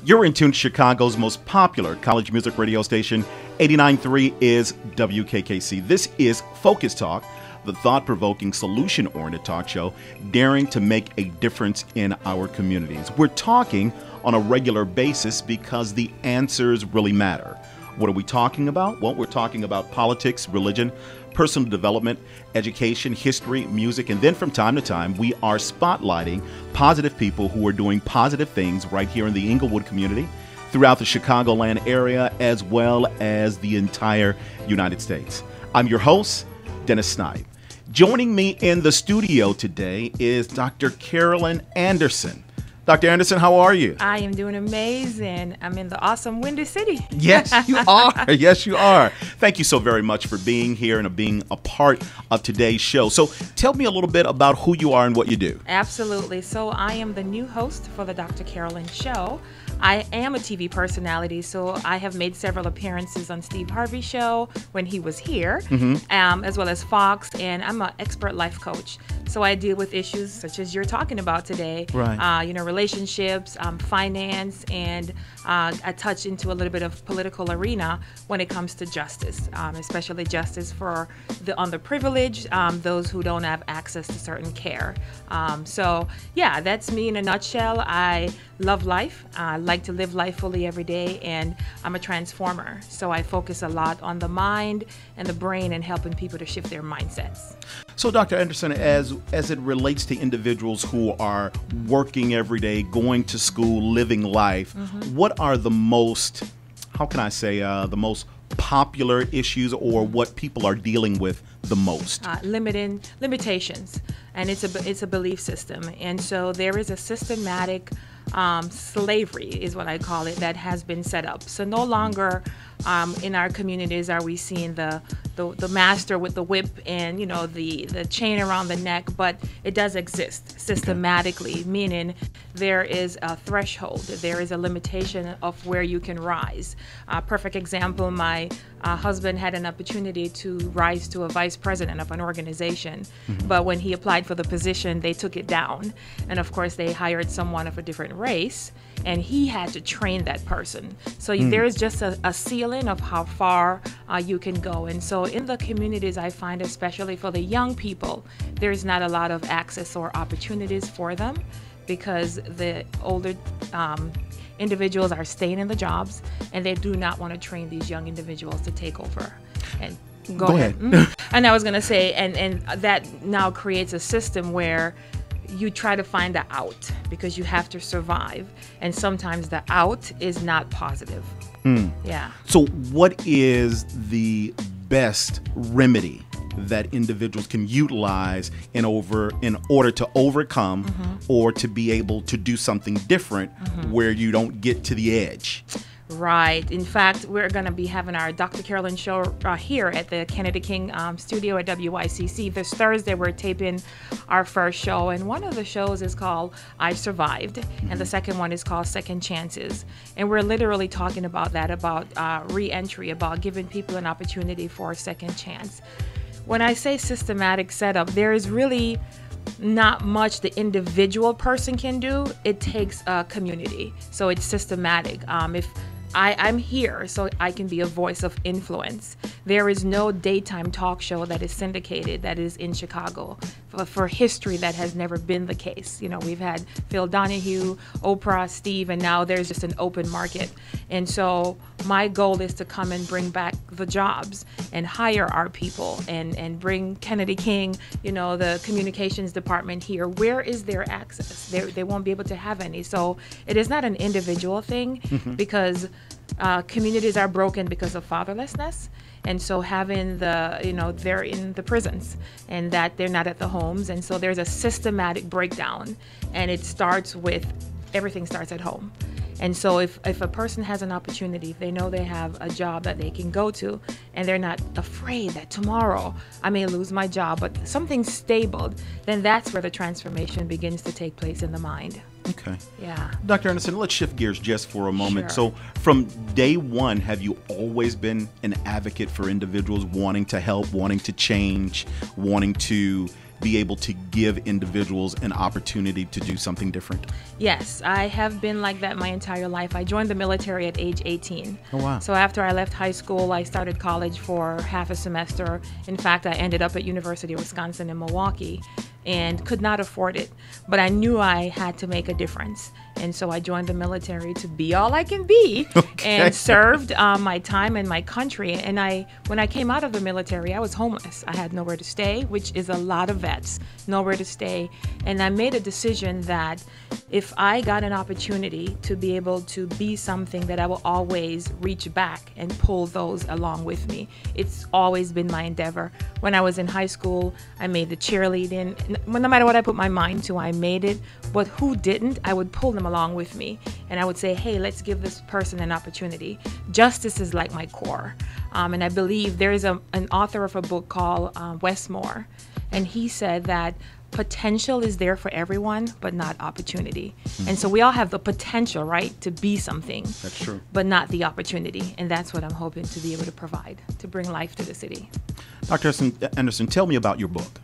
You're in tune to Chicago's most popular college music radio station. 89.3 is WKKC. This is Focus Talk, the thought-provoking, solution-oriented talk show daring to make a difference in our communities. We're talking on a regular basis because the answers really matter. What are we talking about? Well, we're talking about politics, religion, personal development, education, history, music, and then from time to time, we are spotlighting positive people who are doing positive things right here in the Inglewood community, throughout the Chicagoland area, as well as the entire United States. I'm your host, Dennis Snipe. Joining me in the studio today is Dr. Carolyn Anderson. Dr. Anderson, how are you? I am doing amazing. I'm in the awesome Windy City. Yes, you are. Yes, you are. Thank you so very much for being here and being a part of today's show. So tell me a little bit about who you are and what you do. Absolutely. So I am the new host for the Dr. Carolyn Show. I am a TV personality, so I have made several appearances on Steve Harvey's show when he was here, as well as Fox, and I'm an expert life coach. So I deal with issues such as you're talking about today, right? Relationships, finance, and I touch into a little bit of political arena when it comes to justice, especially justice for the underprivileged, those who don't have access to certain care. So yeah, that's me in a nutshell. I love life. I like to live life fully every day, and I'm a transformer. So I focus a lot on the mind and the brain and helping people to shift their mindsets. So, Dr. Anderson, as it relates to individuals who are working every day, going to school, living life, what are the most, how can I say, the most popular issues or what people are dealing with the most? Limitations, and it's a belief system, and so there is a systematic slavery is what I call it that has been set up. So no longer in our communities are we seeing the master with the whip and the chain around the neck, but it does exist systematically, meaning there is a threshold, there is a limitation of where you can rise. Perfect example, my husband had an opportunity to rise to a vice president of an organization, but when he applied for the position, they took it down, and of course they hired someone of a different race, and he had to train that person. So there is just a ceiling of how far you can go. And so in the communities, I find, especially for the young people, there's not a lot of access or opportunities for them because the older individuals are staying in the jobs, and they do not want to train these young individuals to take over. And go ahead. And I was going to say, and that now creates a system where you try to find the out because you have to survive, and sometimes the out is not positive. Yeah. So what is the best remedy that individuals can utilize in order to overcome or to be able to do something different where you don't get to the edge? Right. In fact, we're going to be having our Dr. Carolyn show here at the Kennedy King studio at WYCC. This Thursday, we're taping our first show, and one of the shows is called I Survived, and the second one is called Second Chances. And we're literally talking about that, about re-entry, about giving people an opportunity for a second chance. When I say systematic setup, there is really not much the individual person can do. It takes a community. So it's systematic. If I'm here so I can be a voice of influence. There is no daytime talk show that is syndicated that is in Chicago. For history, that has never been the case. We've had Phil Donahue, Oprah, Steve, and now there's just an open market. And so my goal is to come and bring back the jobs and hire our people and bring Kennedy King, the communications department here. Where is their access? They won't be able to have any. So it is not an individual thing because communities are broken because of fatherlessness. And so having they're in the prisons and that they're not at the homes. And so there's a systematic breakdown, and everything starts at home. And so if a person has an opportunity, if they know they have a job that they can go to, and they're not afraid that tomorrow I may lose my job, but something's stable, then that's where the transformation begins to take place in the mind. Okay. Yeah. Dr. Anderson, let's shift gears just for a moment. Sure. So from day one, have you always been an advocate for individuals wanting to help, wanting to change, wanting to be able to give individuals an opportunity to do something different? Yes, I have been like that my entire life. I joined the military at age 18. Oh, wow. So after I left high school, I started college for half a semester. In fact, I ended up at University of Wisconsin in Milwaukee and could not afford it. But I knew I had to make a difference. And so I joined the military to be all I can be, and served my time in my country. And when I came out of the military, I was homeless. I had nowhere to stay, which is a lot of vets, nowhere to stay. And I made a decision that if I got an opportunity to be able to be something, that I will always reach back and pull those along with me. It's always been my endeavor. When I was in high school, I made the cheerleading. No matter what I put my mind to, I made it. But who didn't, I would pull them along with me. And I would say, hey, let's give this person an opportunity. Justice is like my core. And I believe there is an author of a book called Westmore. And he said that potential is there for everyone, but not opportunity. And so we all have the potential, right, to be something. That's true. But not the opportunity. And that's what I'm hoping to be able to provide, to bring life to the city. Dr. Anderson, tell me about your book.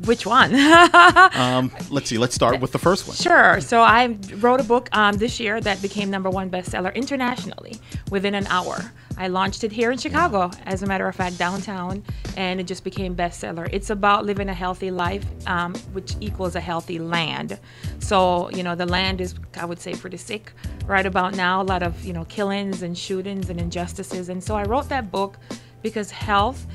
Which one? Let's see. Let's start with the first one. Sure. So I wrote a book this year that became #1 bestseller internationally within an hour. I launched it here in Chicago, as a matter of fact, downtown, and it just became bestseller. It's about living a healthy life, which equals a healthy land. So, the land is, I would say, pretty sick right about now. A lot of, killings and shootings and injustices. And so I wrote that book because health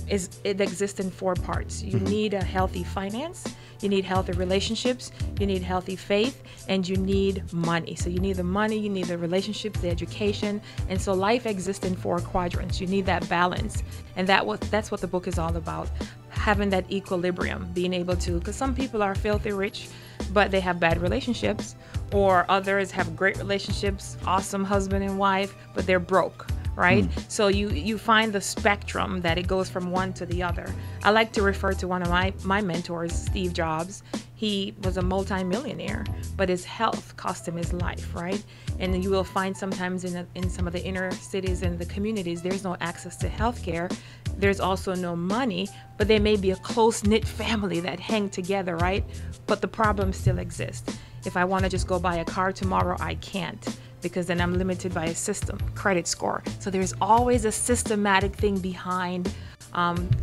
it exists in 4 parts. You need a healthy finance, you need healthy relationships, you need healthy faith, and you need money. So you need the money, you need the relationships, the education, and so life exists in 4 quadrants. You need that balance, and that's what the book is all about. Having that equilibrium, being able to, because some people are filthy rich, but they have bad relationships, or others have great relationships, awesome husband and wife, but they're broke. Right? So you find the spectrum that it goes from one to the other. I like to refer to one of my mentors, Steve Jobs. He was a multimillionaire, but his health cost him his life, right? And you will find sometimes in some of the inner cities and the communities, there's no access to health care. There's also no money, but there may be a close-knit family that hang together, right? But the problem still exists. If I want to just go buy a car tomorrow, I can't, because then I'm limited by a system, credit score. So there's always a systematic thing behind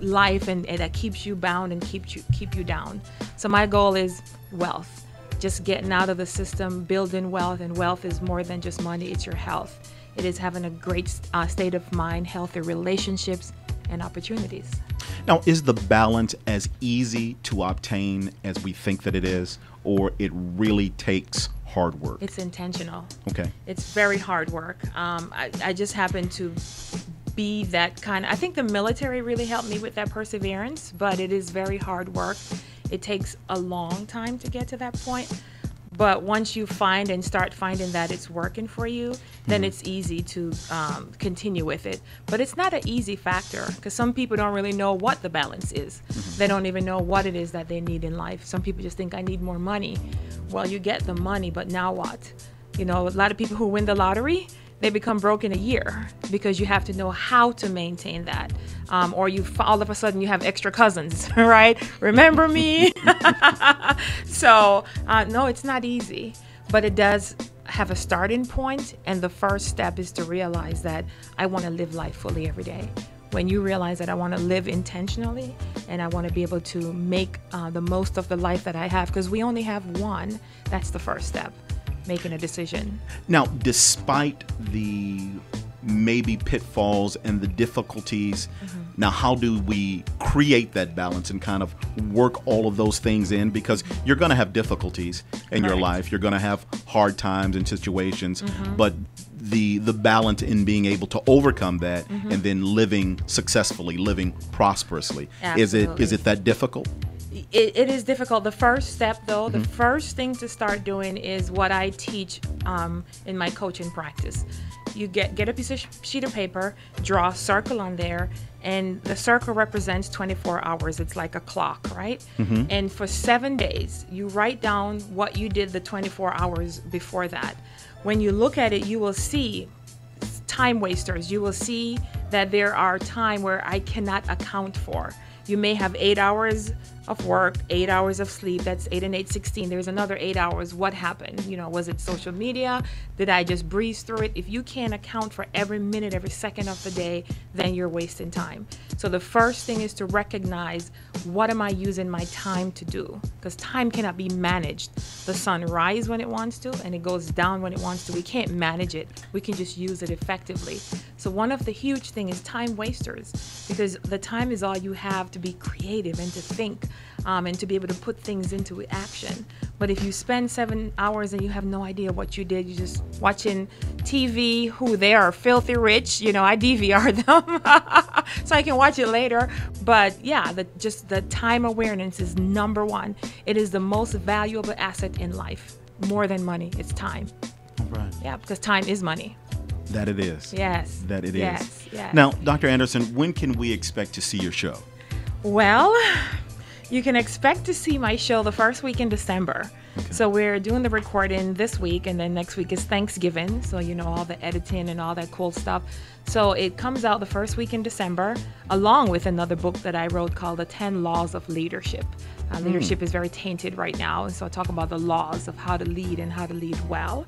life, and that keeps you bound and keep you down. So my goal is wealth, just getting out of the system, building wealth, and wealth is more than just money, it's your health. It is having a great state of mind, healthy relationships, and opportunities. Now, is the balance as easy to obtain as we think that it is, or it really takes hard work? It's intentional. Okay. It's very hard work. I just happen to be that kind of, I think the military really helped me with that perseverance, but it is very hard work. It takes a long time to get to that point. But once you find and start finding that it's working for you, then it's easy to continue with it. But it's not an easy factor, because some people don't really know what the balance is. They don't even know what it is that they need in life. Some people just think, I need more money. Well, you get the money, but now what? A lot of people who win the lottery, they become broke in a year, because you have to know how to maintain that. Or all of a sudden you have extra cousins, right? Remember me? So, no, it's not easy, but it does have a starting point. And the first step is to realize that I want to live life fully every day. When you realize that I want to live intentionally and I want to be able to make the most of the life that I have, because we only have one, that's the first step. Making a decision. Now, despite the maybe pitfalls and the difficulties, now how do we create that balance and kind of work all of those things in? Because you're going to have difficulties in your life. You're going to have hard times and situations, but the balance in being able to overcome that and then living successfully, living prosperously. Absolutely. Is it that difficult? It is difficult. The first step, though, the first thing to start doing is what I teach in my coaching practice. You get a piece of sheet of paper, draw a circle on there, and the circle represents 24 hours. It's like a clock, right? And for 7 days, you write down what you did the 24 hours before that. When you look at it, you will see time wasters. You will see that there are time where I cannot account for. You may have 8 hours of work, 8 hours of sleep. That's 8 and 8, 16. There's another 8 hours. What happened? You know, was it social media? Did I just breeze through it? If you can't account for every minute, every second of the day, then you're wasting time. So the first thing is to recognize, what am I using my time to do? Because time cannot be managed. The sun rises when it wants to, and it goes down when it wants to. We can't manage it. We can just use it effectively. So one of the huge things is time wasters, because the time is all you have to be creative and to think, and to be able to put things into action. But if you spend 7 hours and you have no idea what you did, you're just watching TV, who they are filthy rich, you know, I DVR them so I can watch it later. But yeah, just the time awareness is number one. It is the most valuable asset in life, more than money. It's time. Right. Yeah, because time is money. That it is. Yes. That it is. Yes. Now, Dr. Anderson, when can we expect to see your show? Well, you can expect to see my show the first week in December. Okay. So we're doing the recording this week, and then next week is Thanksgiving. So, you know, all the editing and all that cool stuff. So it comes out the first week in December, along with another book that I wrote called The 10 Laws of Leadership. Leadership is very tainted right now. And so I talk about the laws of how to lead and how to lead well.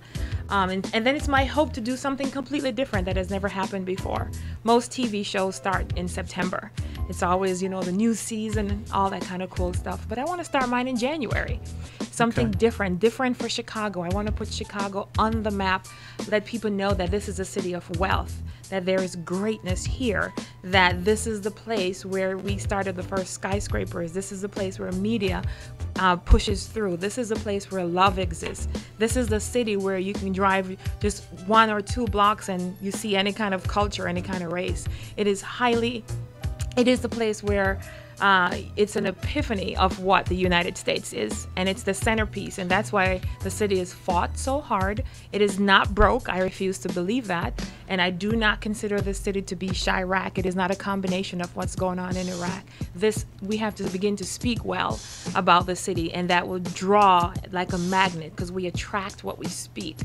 And then it's my hope to do something completely different that has never happened before. Most TV shows start in September. It's always, you know, the new season and all that kind of cool stuff. But I want to start mine in January. Something different for Chicago. I want to put Chicago on the map, let people know that this is a city of wealth, that there is greatness here, that this is the place where we started the first skyscrapers. This is the place where media pushes through. This is the place where love exists. This is the city where you can drive just 1 or 2 blocks and you see any kind of culture, any kind of race. It is the place where it's an epiphany of what the United States is, and it's the centerpiece, and that's why the city has fought so hard. It is not broke. I refuse to believe that, and I do not consider this city to be Chirac. It is not a combination of what's going on in Iraq. We have to begin to speak well about the city, and that will draw like a magnet, because we attract what we speak.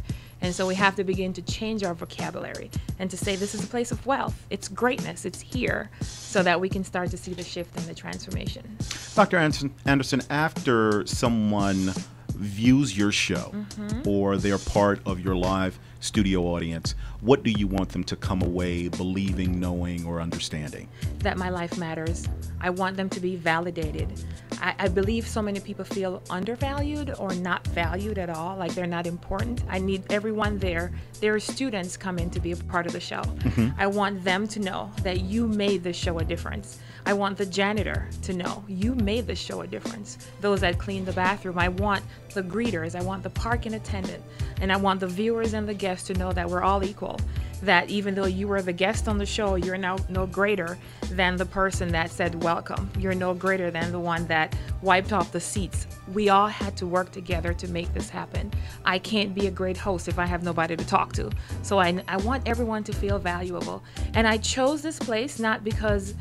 And so we have to begin to change our vocabulary and to say this is a place of wealth. It's greatness. It's here, so that we can start to see the shift and the transformation. Dr. Anderson, after someone views your show or they're part of your live studio audience, what do you want them to come away believing, knowing, or understanding? That my life matters. I want them to be validated. I believe so many people feel undervalued or not valued at all, like they're not important. I need everyone there. There are students coming to be a part of the show. I want them to know that you made the show a difference. I want the janitor to know you made the show a difference. Those that clean the bathroom. I want the greeters. I want the parking attendant. And I want the viewers and the guests to know that we're all equal. That even though you were the guest on the show, you're now no greater than the person that said welcome. You're no greater than the one that wiped off the seats. We all had to work together to make this happen. I can't be a great host if I have nobody to talk to. So I want everyone to feel valuable. And I chose this place not because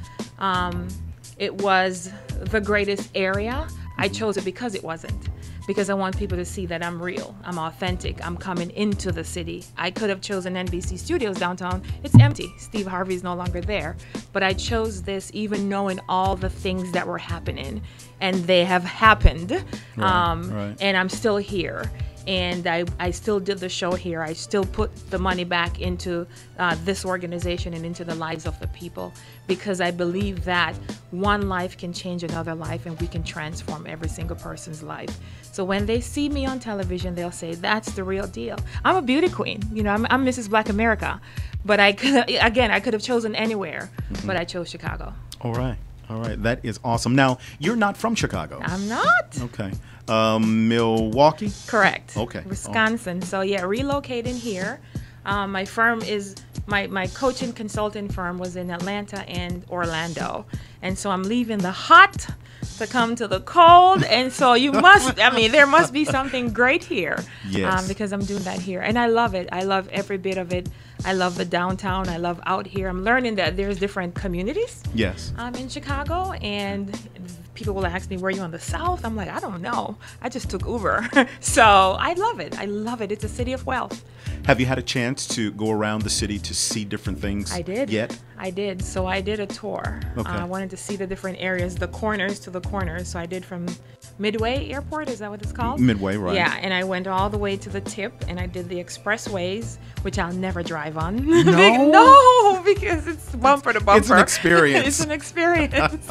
it was the greatest area. I chose it because it wasn't. Because I want people to see that I'm real, I'm authentic, I'm coming into the city. I could have chosen NBC Studios downtown. It's empty. Steve Harvey's no longer there. But I chose this even knowing all the things that were happening. And they have happened. Right. And I'm still here. And I still did the show here. I still put the money back into this organization and into the lives of the people, because I believe that one life can change another life, and we can transform every single person's life. So when they see me on television, they'll say, that's the real deal. I'm a beauty queen. You know, I'm Mrs. Black America. But I could have chosen anywhere, but I chose Chicago. All right. That is awesome. Now, you're not from Chicago. I'm not. Okay. Milwaukee? Correct. Okay. Wisconsin. So yeah, relocating here. My firm is, my coaching consulting firm was in Atlanta and Orlando. And so I'm leaving the hot to come to the cold. And so there must be something great here. Yes. Because I'm doing that here. And I love it. I love every bit of it. I love the downtown. I love out here. I'm learning that there's different communities. Yes. In Chicago, and people will ask me, were you on the South? I'm like, I don't know. I just took Uber. So I love it. I love it. It's a city of wealth. Have you had a chance to go around the city to see different things? I did. Yet? I did. So I did a tour. Okay. I wanted to see the different areas, the corners to the corners. So I did from Midway Airport, is that what it's called? Midway, right. Yeah, and I went all the way to the tip, and I did the expressways, which I'll never drive on. No? No, because it's bumper to bumper. It's an experience. It's an experience.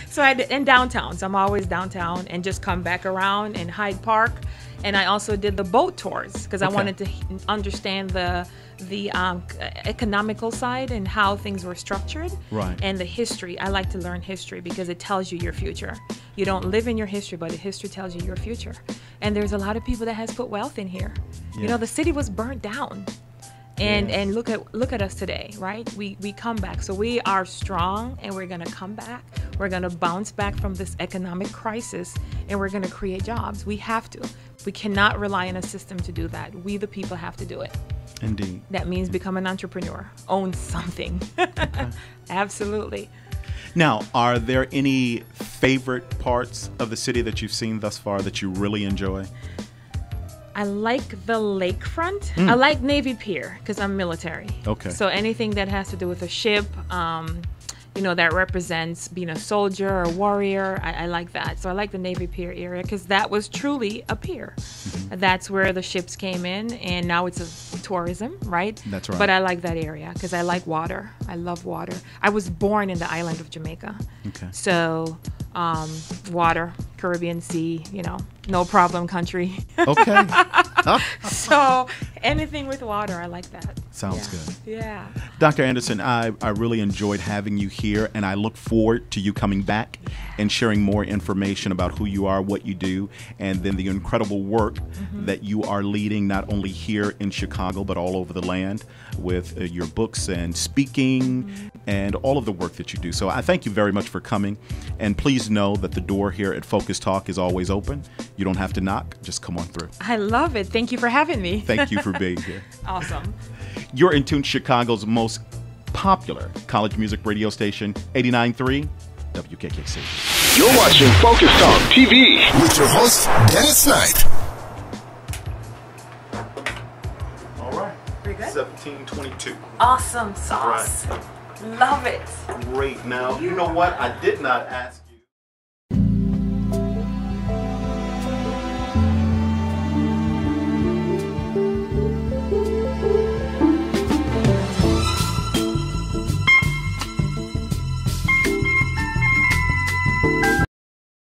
So I did in downtown. So I'm always downtown and just come back around in Hyde Park. And I also did the boat tours because I wanted to understand the economical side and how things were structured, right, and the history. I like to learn history because it tells you your future. You don't live in your history, but the history tells you your future. And there's a lot of people that has put wealth in here. Yeah. You know, the city was burnt down. And look at us today, right? We come back. So we are strong, and we're going to come back. We're going to bounce back from this economic crisis, and we're going to create jobs. We have to. We cannot rely on a system to do that. We, the people, have to do it. Indeed. That means become an entrepreneur. Own something. Okay. Absolutely. Now, are there any favorite parts of the city that you've seen thus far that you really enjoy? I like the lakefront. I like Navy Pier because I'm military. Okay. So anything that has to do with a ship, you know, that represents being a soldier or a warrior, I like that. So I like the Navy Pier area because that was truly a pier. Mm-hmm. That's where the ships came in, and now it's a tourism, right? That's right. But I like that area because I like water. I love water. I was born in the island of Jamaica. Okay. So water, Caribbean Sea, you know, no problem country. Okay. So anything with water, I like that. Sounds good. Yeah. Dr. Anderson, I really enjoyed having you here, and I look forward to you coming back and sharing more information about who you are, what you do, and then the incredible work that you are leading not only here in Chicago, but all over the land with your books and speaking and all of the work that you do. So I thank you very much for coming, and please know that the door here at Focus Talk is always open. You don't have to knock, just come on through. I love it. Thank you for having me. Thank you for being here. Awesome. You're in tune to Chicago's most popular college music radio station, 89.3 WKKC. You're watching Focus Talk TV with your host, Dennis Snipe. All right. Pretty good. 1722. Awesome sauce. Right. Love it. Great. Now, you know what? I did not ask.